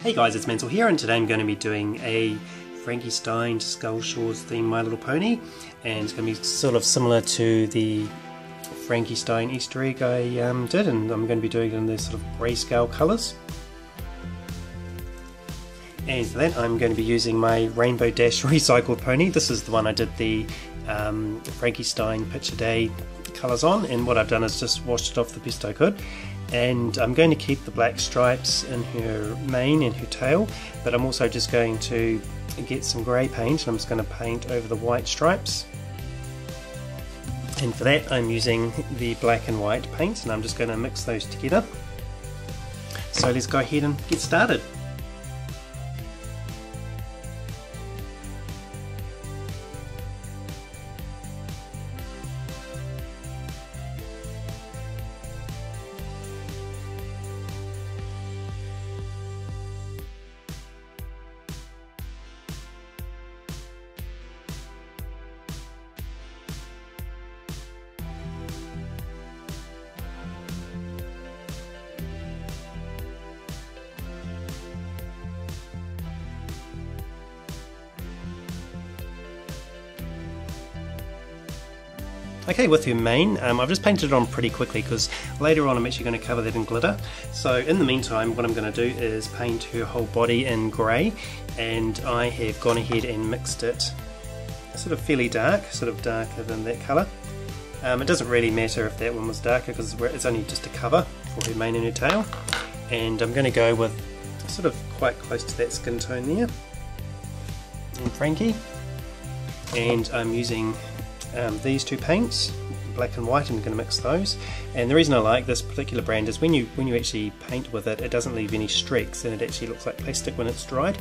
Hey guys, it's Mansell here, and today I'm going to be doing a Frankie Stein Skull Shores theme My Little Pony, and it's going to be sort of similar to the Frankie Stein Easter egg I did, and I'm going to be doing it in these sort of grayscale colours. And for that I'm going to be using my Rainbow Dash recycled pony. This is the one I did the Frankie Stein Picture Day colours on, and what I've done is just washed it off the best I could. And I'm going to keep the black stripes in her mane and her tail, but I'm also just going to get some grey paint and I'm just going to paint over the white stripes. And for that I'm using the black and white paints, and I'm just going to mix those together. So let's go ahead and get started. Okay, with her mane, I've just painted it on pretty quickly because later on I'm actually going to cover that in glitter. So in the meantime what I'm going to do is paint her whole body in grey, and I have gone ahead and mixed it sort of fairly dark, sort of darker than that colour. It doesn't really matter if that one was darker because it's only just a cover for her mane and her tail. And I'm going to go with sort of quite close to that skin tone there in Frankie, and I'm using these two paints, black and white, and I'm going to mix those. And the reason I like this particular brand is when you actually paint with it, it doesn't leave any streaks and it actually looks like plastic when it's dried.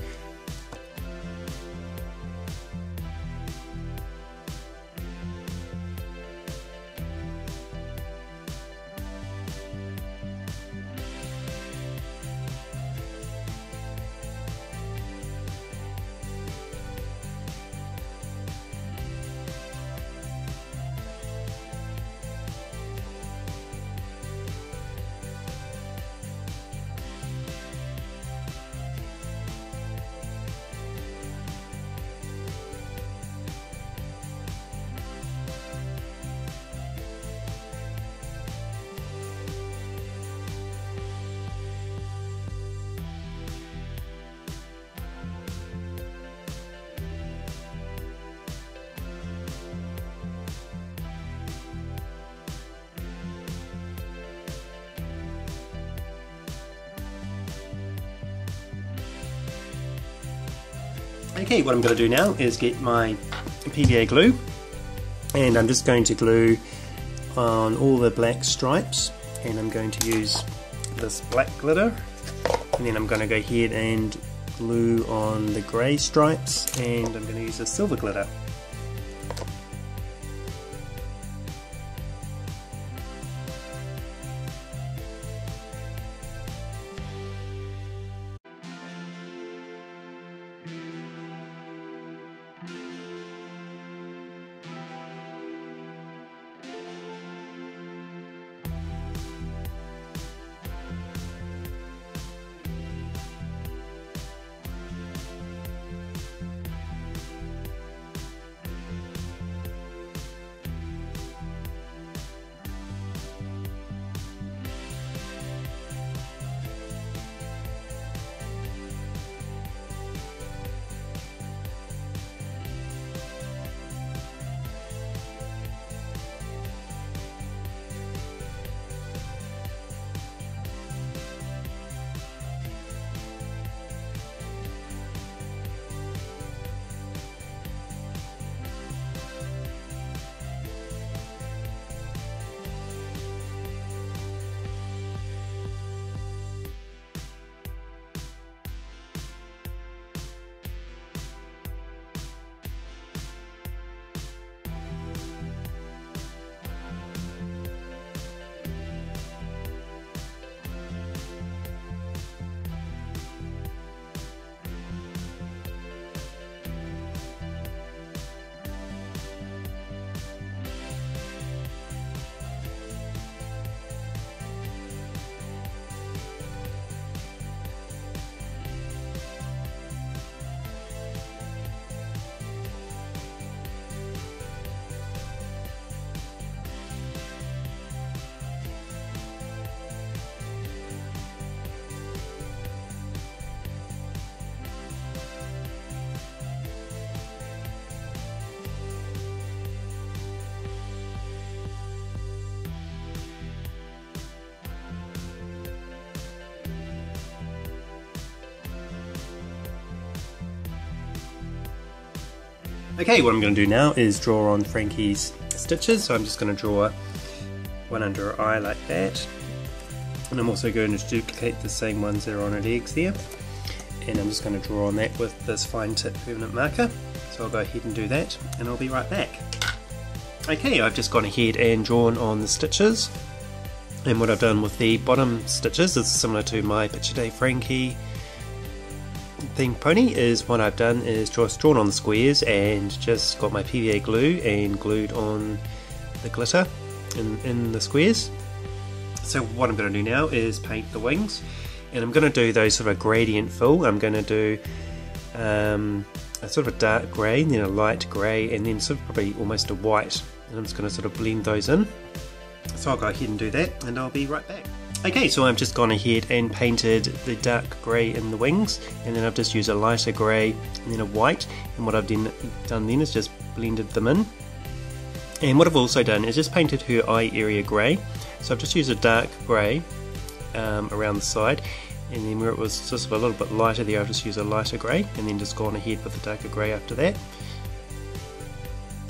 Okay, what I'm going to do now is get my PVA glue, and I'm just going to glue on all the black stripes, and I'm going to use this black glitter, and then I'm going to go ahead and glue on the grey stripes, and I'm going to use a silver glitter. Okay, what I'm going to do now is draw on Frankie's stitches. So I'm just going to draw one under her eye like that. And I'm also going to duplicate the same ones that are on her legs there. And I'm just going to draw on that with this fine tip permanent marker. So I'll go ahead and do that and I'll be right back. Okay, I've just gone ahead and drawn on the stitches. And what I've done with the bottom stitches is similar to my Picture Day Frankie themed pony. Is what I've done is drawn on the squares and just got my PVA glue and glued on the glitter in the squares. So what I'm going to do now is paint the wings, and I'm going to do those sort of a gradient fill. I'm going to do a sort of a dark grey, and then a light grey, and then sort of probably almost a white, and I'm just going to sort of blend those in. So I'll go ahead and do that and I'll be right back. Okay, so I've just gone ahead and painted the dark grey in the wings, and then I've just used a lighter grey and then a white, and what I've done then is just blended them in. And what I've also done is just painted her eye area grey. So I've just used a dark grey around the side, and then where it was just a little bit lighter there, I've just used a lighter grey, and then just gone ahead with the darker grey after that.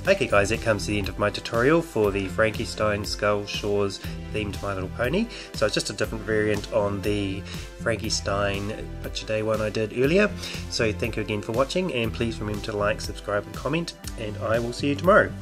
Okay guys, that comes to the end of my tutorial for the Frankie Stein Skull Shores themed My Little Pony. So it's just a different variant on the Frankie Stein Picture Day one I did earlier. So thank you again for watching, and please remember to like, subscribe and comment, and I will see you tomorrow.